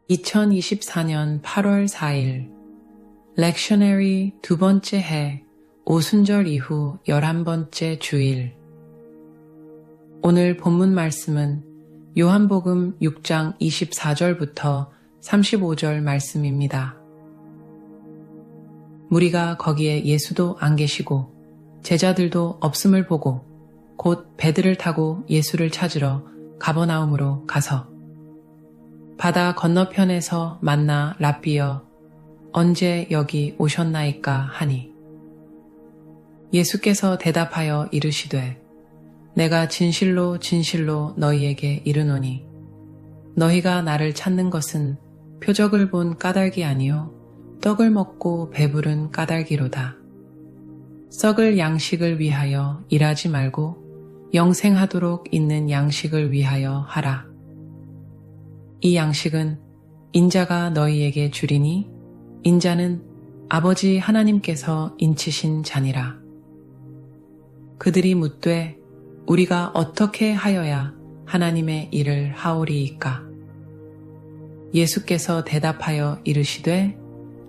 2024년 8월 4일 렉셔너리 두 번째 해 오순절 이후 11번째 주일. 오늘 본문 말씀은 요한복음 6장 24절부터 35절 말씀입니다. 무리가 거기에 예수도 안 계시고 제자들도 없음을 보고 곧 배들을 타고 예수를 찾으러 가버나움으로 가서 바다 건너편에서 만나 랍비여 언제 여기 오셨나이까 하니 예수께서 대답하여 이르시되 내가 진실로 진실로 너희에게 이르노니 너희가 나를 찾는 것은 표적을 본 까닭이 아니요 떡을 먹고 배부른 까닭이로다. 썩을 양식을 위하여 일하지 말고 영생하도록 있는 양식을 위하여 하라. 이 양식은 인자가 너희에게 주리니 인자는 아버지 하나님께서 인치신 자니라. 그들이 묻되 우리가 어떻게 하여야 하나님의 일을 하오리이까? 예수께서 대답하여 이르시되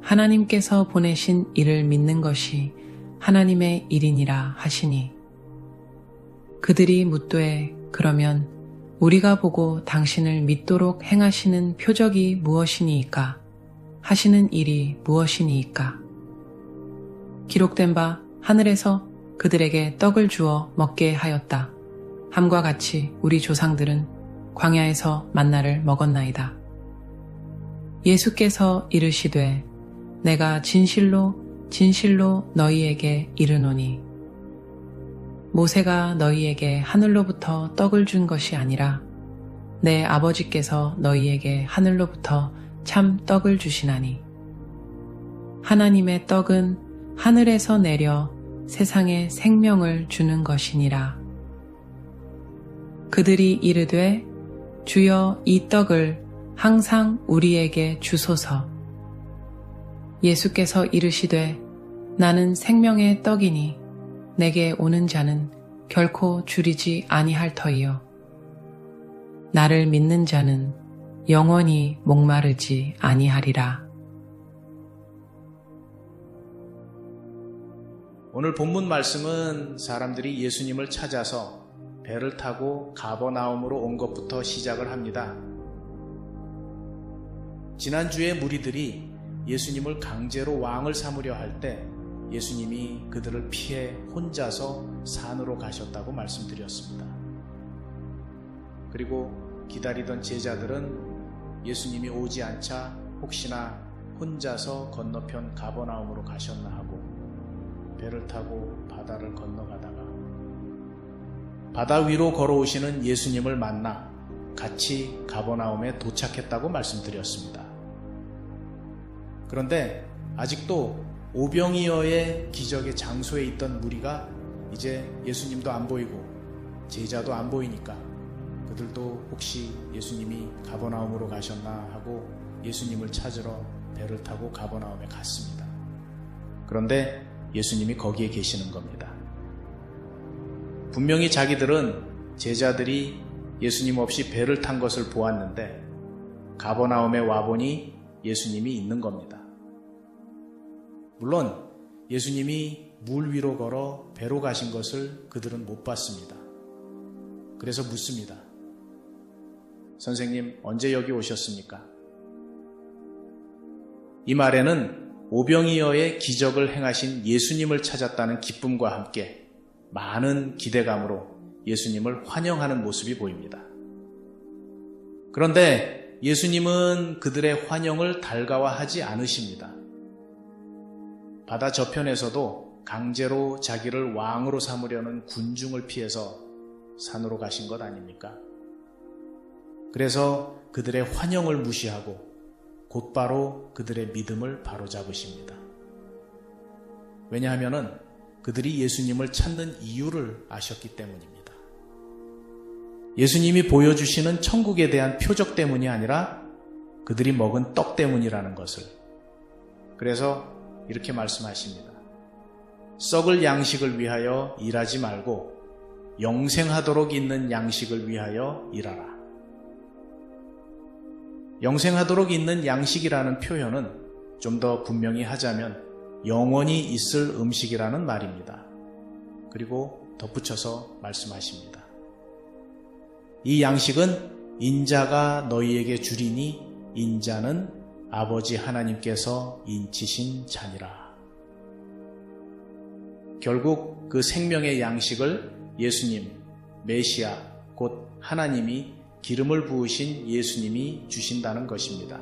하나님께서 보내신 이를 믿는 것이 하나님의 일이니라 하시니 그들이 묻되 그러면 우리가 보고 당신을 믿도록 행하시는 표적이 무엇이니이까? 하시는 일이 무엇이니이까? 기록된 바 하늘에서 그들에게 떡을 주어 먹게 하였다. 함과 같이 우리 조상들은 광야에서 만나를 먹었나이다. 예수께서 이르시되 내가 진실로 진실로 너희에게 이르노니 모세가 너희에게 하늘로부터 떡을 준 것이 아니라 내 아버지께서 너희에게 하늘로부터 참 떡을 주시나니 하나님의 떡은 하늘에서 내려 세상에 생명을 주는 것이니라. 그들이 이르되 주여 이 떡을 항상 우리에게 주소서. 예수께서 이르시되 나는 생명의 떡이니 내게 오는 자는 결코 줄이지 아니할 터이요 나를 믿는 자는 영원히 목마르지 아니하리라. 오늘 본문 말씀은 사람들이 예수님을 찾아서 배를 타고 가버나움으로 온 것부터 시작을 합니다. 지난주에 무리들이 예수님을 강제로 왕을 삼으려 할 때 예수님이 그들을 피해 혼자서 산으로 가셨다고 말씀드렸습니다. 그리고 기다리던 제자들은 예수님이 오지 않자 혹시나 혼자서 건너편 가버나움으로 가셨나 하고 배를 타고 바다를 건너가다가 바다 위로 걸어오시는 예수님을 만나 같이 가버나움에 도착했다고 말씀드렸습니다. 그런데 아직도 오병이어의 기적의 장소에 있던 무리가 이제 예수님도 안 보이고 제자도 안 보이니까 그들도 혹시 예수님이 가버나움으로 가셨나 하고 예수님을 찾으러 배를 타고 가버나움에 갔습니다. 그런데 예수님이 거기에 계시는 겁니다. 분명히 자기들은 제자들이 예수님 없이 배를 탄 것을 보았는데 가버나움에 와보니 예수님이 있는 겁니다. 물론 예수님이 물 위로 걸어 배로 가신 것을 그들은 못 봤습니다. 그래서 묻습니다. 선생님, 언제 여기 오셨습니까? 이 말에는 오병이어의 기적을 행하신 예수님을 찾았다는 기쁨과 함께 많은 기대감으로 예수님을 환영하는 모습이 보입니다. 그런데 예수님은 그들의 환영을 달가워하지 않으십니다. 바다 저편에서도 강제로 자기를 왕으로 삼으려는 군중을 피해서 산으로 가신 것 아닙니까? 그래서 그들의 환영을 무시하고 곧바로 그들의 믿음을 바로잡으십니다. 왜냐하면 그들이 예수님을 찾는 이유를 아셨기 때문입니다. 예수님이 보여주시는 천국에 대한 표적 때문이 아니라 그들이 먹은 떡 때문이라는 것을. 그래서 이렇게 말씀하십니다. 썩을 양식을 위하여 일하지 말고 영생하도록 있는 양식을 위하여 일하라. 영생하도록 있는 양식이라는 표현은 좀 더 분명히 하자면 영원히 있을 음식이라는 말입니다. 그리고 덧붙여서 말씀하십니다. 이 양식은 인자가 너희에게 주리니 인자는 아버지 하나님께서 인치신 자니라. 결국 그 생명의 양식을 예수님, 메시아, 곧 하나님이 기름을 부으신 예수님이 주신다는 것입니다.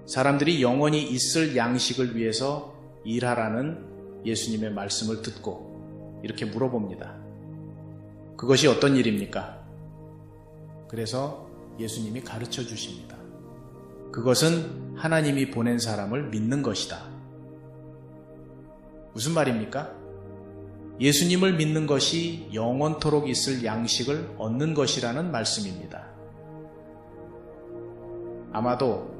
사람들이 영원히 있을 양식을 위해서 일하라는 예수님의 말씀을 듣고 이렇게 물어봅니다. 그것이 어떤 일입니까? 그래서 예수님이 가르쳐 주십니다. 그것은 하나님이 보낸 사람을 믿는 것이다. 무슨 말입니까? 예수님을 믿는 것이 영원토록 있을 양식을 얻는 것이라는 말씀입니다. 아마도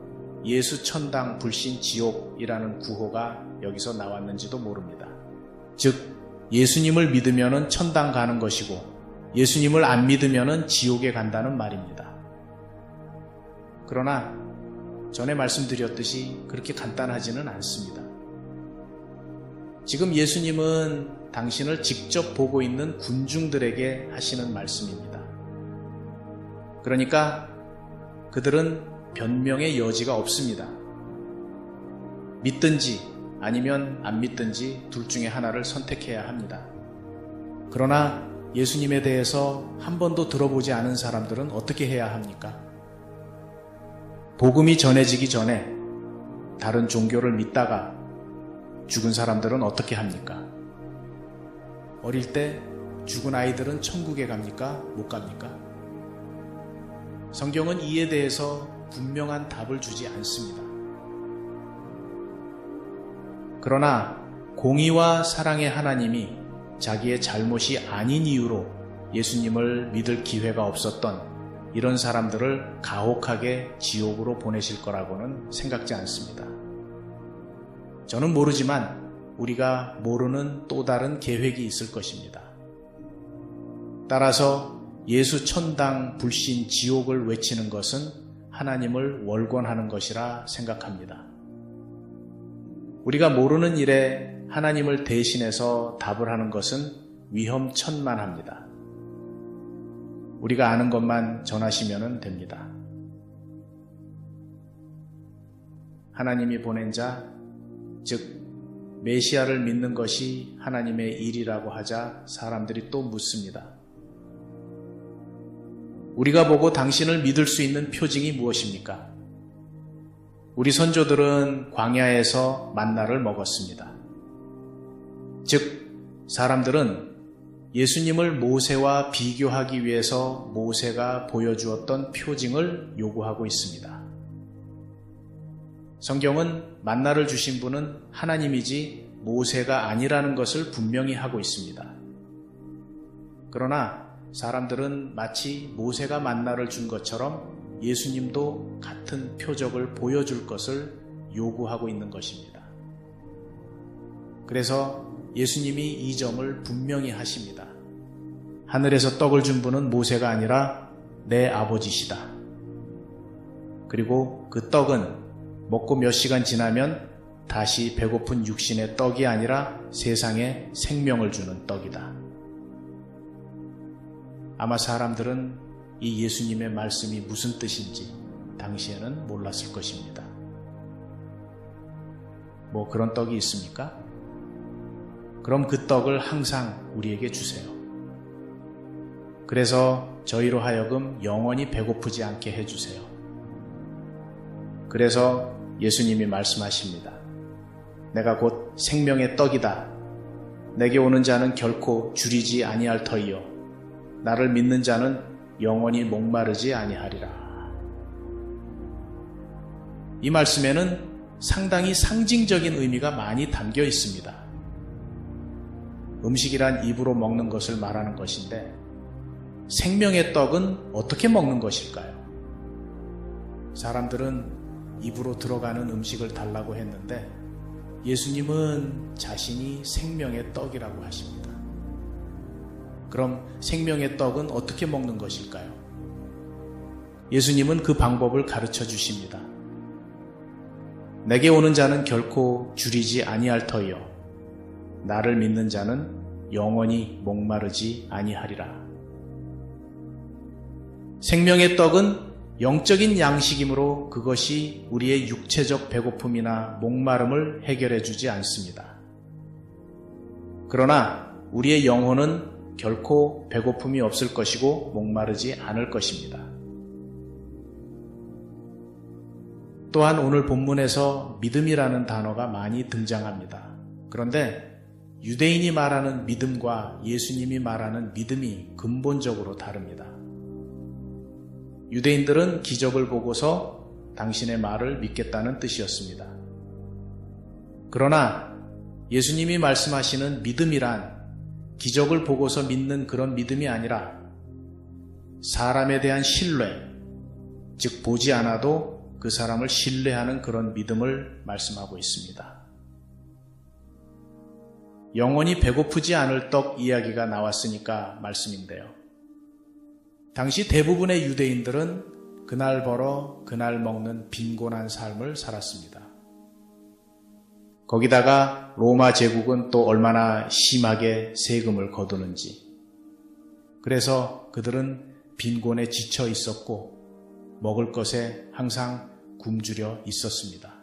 예수 천당 불신 지옥이라는 구호가 여기서 나왔는지도 모릅니다. 즉 예수님을 믿으면 천당 가는 것이고 예수님을 안 믿으면 지옥에 간다는 말입니다. 그러나 전에 말씀드렸듯이 그렇게 간단하지는 않습니다. 지금 예수님은 당신을 직접 보고 있는 군중들에게 하시는 말씀입니다. 그러니까 그들은 변명의 여지가 없습니다. 믿든지 아니면 안 믿든지 둘 중에 하나를 선택해야 합니다. 그러나 예수님에 대해서 한 번도 들어보지 않은 사람들은 어떻게 해야 합니까? 복음이 전해지기 전에 다른 종교를 믿다가 죽은 사람들은 어떻게 합니까? 어릴 때 죽은 아이들은 천국에 갑니까? 못 갑니까? 성경은 이에 대해서 분명한 답을 주지 않습니다. 그러나 공의와 사랑의 하나님이 자기의 잘못이 아닌 이유로 예수님을 믿을 기회가 없었던 이런 사람들을 가혹하게 지옥으로 보내실 거라고는 생각지 않습니다. 저는 모르지만 우리가 모르는 또 다른 계획이 있을 것입니다. 따라서 예수 천당 불신 지옥을 외치는 것은 하나님을 월권하는 것이라 생각합니다. 우리가 모르는 일에 하나님을 대신해서 답을 하는 것은 위험천만합니다. 우리가 아는 것만 전하시면 됩니다. 하나님이 보낸 자, 즉 메시아를 믿는 것이 하나님의 일이라고 하자 사람들이 또 묻습니다. 우리가 보고 당신을 믿을 수 있는 표징이 무엇입니까? 우리 선조들은 광야에서 만나를 먹었습니다. 즉 사람들은 예수님을 모세와 비교하기 위해서 모세가 보여주었던 표징을 요구하고 있습니다. 성경은 만나를 주신 분은 하나님이지 모세가 아니라는 것을 분명히 하고 있습니다. 그러나 사람들은 마치 모세가 만나를 준 것처럼 예수님도 같은 표적을 보여줄 것을 요구하고 있는 것입니다. 그래서 예수님이 이 점을 분명히 하십니다. 하늘에서 떡을 준 분은 모세가 아니라 내 아버지시다. 그리고 그 떡은 먹고 몇 시간 지나면 다시 배고픈 육신의 떡이 아니라 세상에 생명을 주는 떡이다. 아마 사람들은 이 예수님의 말씀이 무슨 뜻인지 당시에는 몰랐을 것입니다. 뭐 그런 떡이 있습니까? 그럼 그 떡을 항상 우리에게 주세요. 그래서 저희로 하여금 영원히 배고프지 않게 해주세요. 그래서 예수님이 말씀하십니다. 내가 곧 생명의 떡이다. 내게 오는 자는 결코 줄이지 아니할 터이요 나를 믿는 자는 영원히 목마르지 아니하리라. 이 말씀에는 상당히 상징적인 의미가 많이 담겨 있습니다. 음식이란 입으로 먹는 것을 말하는 것인데 생명의 떡은 어떻게 먹는 것일까요? 사람들은 입으로 들어가는 음식을 달라고 했는데 예수님은 자신이 생명의 떡이라고 하십니다. 그럼 생명의 떡은 어떻게 먹는 것일까요? 예수님은 그 방법을 가르쳐 주십니다. 내게 오는 자는 결코 줄이지 아니할 터이요 나를 믿는 자는 영원히 목마르지 아니하리라. 생명의 떡은 영적인 양식이므로 그것이 우리의 육체적 배고픔이나 목마름을 해결해 주지 않습니다. 그러나 우리의 영혼은 결코 배고픔이 없을 것이고 목마르지 않을 것입니다. 또한 오늘 본문에서 믿음이라는 단어가 많이 등장합니다. 그런데 유대인이 말하는 믿음과 예수님이 말하는 믿음이 근본적으로 다릅니다. 유대인들은 기적을 보고서 당신의 말을 믿겠다는 뜻이었습니다. 그러나 예수님이 말씀하시는 믿음이란 기적을 보고서 믿는 그런 믿음이 아니라 사람에 대한 신뢰, 즉 보지 않아도 그 사람을 신뢰하는 그런 믿음을 말씀하고 있습니다. 영원히 배고프지 않을 떡 이야기가 나왔으니까 말씀인데요. 당시 대부분의 유대인들은 그날 벌어 그날 먹는 빈곤한 삶을 살았습니다. 거기다가 로마 제국은 또 얼마나 심하게 세금을 거두는지. 그래서 그들은 빈곤에 지쳐 있었고 먹을 것에 항상 굶주려 있었습니다.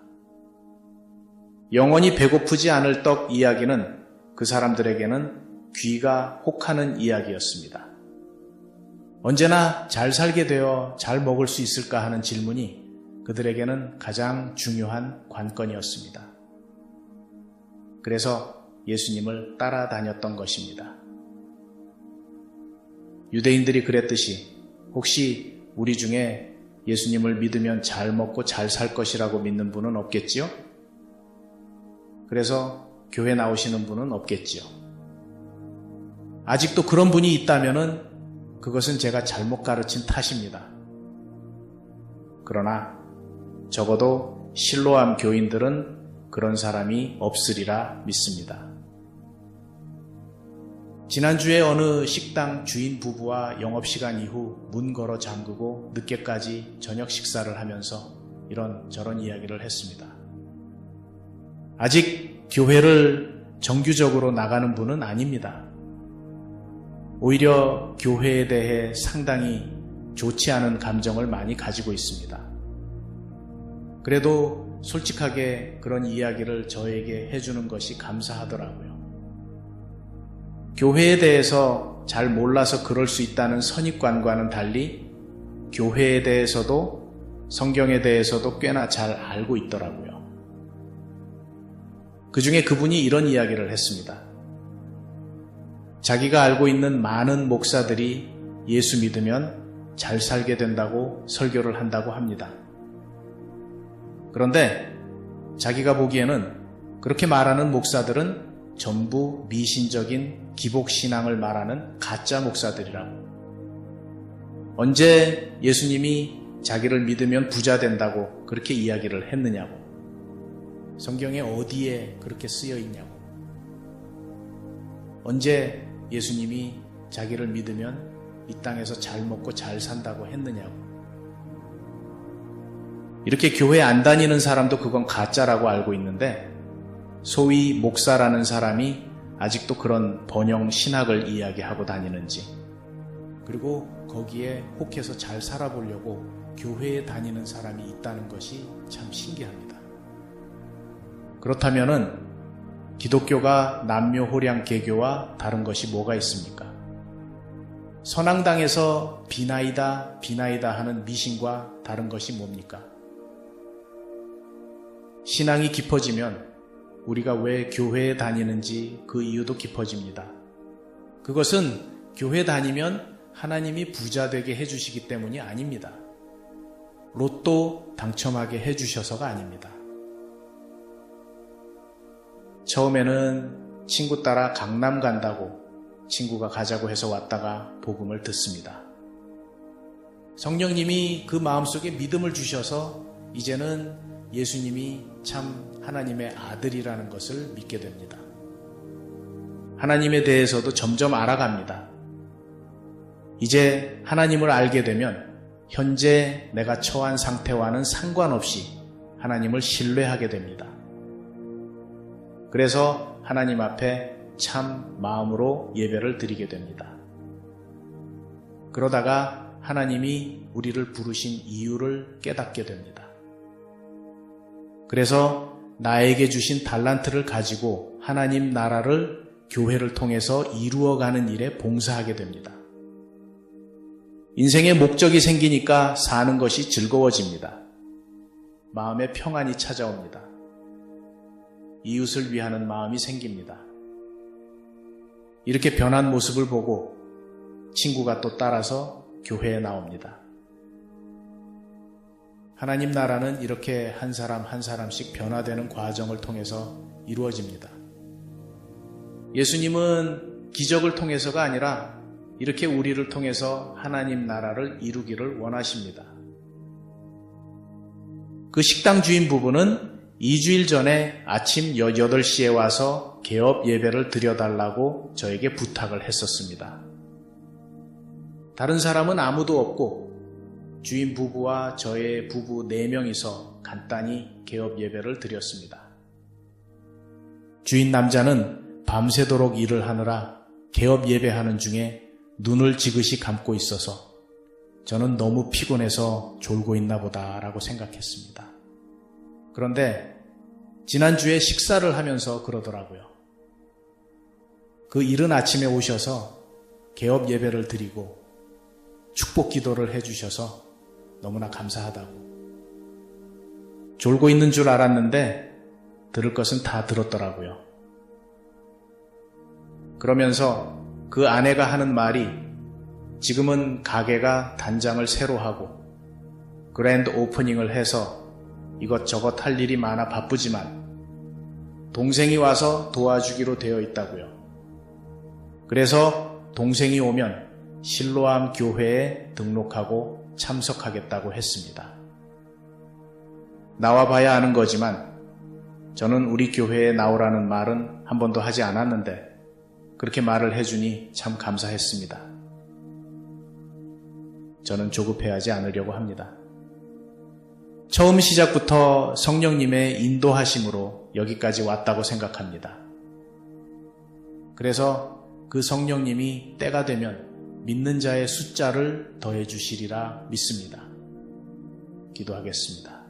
영원히 배고프지 않을 떡 이야기는 그 사람들에게는 귀가 혹하는 이야기였습니다. 언제나 잘 살게 되어 잘 먹을 수 있을까 하는 질문이 그들에게는 가장 중요한 관건이었습니다. 그래서 예수님을 따라다녔던 것입니다. 유대인들이 그랬듯이 혹시 우리 중에 예수님을 믿으면 잘 먹고 잘 살 것이라고 믿는 분은 없겠지요? 그래서 교회 나오시는 분은 없겠지요. 아직도 그런 분이 있다면은 그것은 제가 잘못 가르친 탓입니다. 그러나 적어도 실로암 교인들은 그런 사람이 없으리라 믿습니다. 지난주에 어느 식당 주인 부부와 영업시간 이후 문 걸어 잠그고 늦게까지 저녁 식사를 하면서 이런저런 이야기를 했습니다. 아직 교회를 정규적으로 나가는 분은 아닙니다. 오히려 교회에 대해 상당히 좋지 않은 감정을 많이 가지고 있습니다. 그래도 솔직하게 그런 이야기를 저에게 해주는 것이 감사하더라고요. 교회에 대해서 잘 몰라서 그럴 수 있다는 선입관과는 달리 교회에 대해서도 성경에 대해서도 꽤나 잘 알고 있더라고요. 그 중에 그분이 이런 이야기를 했습니다. 자기가 알고 있는 많은 목사들이 예수 믿으면 잘 살게 된다고 설교를 한다고 합니다. 그런데 자기가 보기에는 그렇게 말하는 목사들은 전부 미신적인 기복신앙을 말하는 가짜 목사들이라고. 언제 예수님이 자기를 믿으면 부자 된다고 그렇게 이야기를 했느냐고. 성경에 어디에 그렇게 쓰여 있냐고. 언제 예수님이 자기를 믿으면 이 땅에서 잘 먹고 잘 산다고 했느냐고. 이렇게 교회 안 다니는 사람도 그건 가짜라고 알고 있는데 소위 목사라는 사람이 아직도 그런 번영 신학을 이야기하고 다니는지, 그리고 거기에 혹해서 잘 살아보려고 교회에 다니는 사람이 있다는 것이 참 신기합니다. 그렇다면은 기독교가 남묘호량 개교와 다른 것이 뭐가 있습니까? 선앙당에서 비나이다 비나이다 하는 미신과 다른 것이 뭡니까? 신앙이 깊어지면 우리가 왜 교회에 다니는지 그 이유도 깊어집니다. 그것은 교회 다니면 하나님이 부자 되게 해주시기 때문이 아닙니다. 로또 당첨하게 해주셔서가 아닙니다. 처음에는 친구 따라 강남 간다고 친구가 가자고 해서 왔다가 복음을 듣습니다. 성령님이 그 마음속에 믿음을 주셔서 이제는 예수님이 참 하나님의 아들이라는 것을 믿게 됩니다. 하나님에 대해서도 점점 알아갑니다. 이제 하나님을 알게 되면 현재 내가 처한 상태와는 상관없이 하나님을 신뢰하게 됩니다. 그래서 하나님 앞에 참 마음으로 예배를 드리게 됩니다. 그러다가 하나님이 우리를 부르신 이유를 깨닫게 됩니다. 그래서 나에게 주신 달란트를 가지고 하나님 나라를 교회를 통해서 이루어가는 일에 봉사하게 됩니다. 인생의 목적이 생기니까 사는 것이 즐거워집니다. 마음에 평안이 찾아옵니다. 이웃을 위하는 마음이 생깁니다. 이렇게 변한 모습을 보고 친구가 또 따라서 교회에 나옵니다. 하나님 나라는 이렇게 한 사람 한 사람씩 변화되는 과정을 통해서 이루어집니다. 예수님은 기적을 통해서가 아니라 이렇게 우리를 통해서 하나님 나라를 이루기를 원하십니다. 그 식당 주인 부부는 2주일 전에 아침 8시에 와서 개업 예배를 드려달라고 저에게 부탁을 했었습니다. 다른 사람은 아무도 없고 주인 부부와 저의 부부 4명이서 간단히 개업 예배를 드렸습니다. 주인 남자는 밤새도록 일을 하느라 개업 예배하는 중에 눈을 지그시 감고 있어서 저는 너무 피곤해서 졸고 있나 보다라고 생각했습니다. 그런데 지난주에 식사를 하면서 그러더라고요. 그 이른 아침에 오셔서 개업 예배를 드리고 축복 기도를 해주셔서 너무나 감사하다고. 졸고 있는 줄 알았는데 들을 것은 다 들었더라고요. 그러면서 그 아내가 하는 말이 지금은 가게가 단장을 새로 하고 그랜드 오프닝을 해서 이것저것 할 일이 많아 바쁘지만 동생이 와서 도와주기로 되어 있다고요. 그래서 동생이 오면 실로암 교회에 등록하고 참석하겠다고 했습니다. 나와봐야 아는 거지만 저는 우리 교회에 나오라는 말은 한 번도 하지 않았는데 그렇게 말을 해주니 참 감사했습니다. 저는 조급해하지 않으려고 합니다. 처음 시작부터 성령님의 인도하심으로 여기까지 왔다고 생각합니다. 그래서 그 성령님이 때가 되면 믿는 자의 숫자를 더해 주시리라 믿습니다. 기도하겠습니다.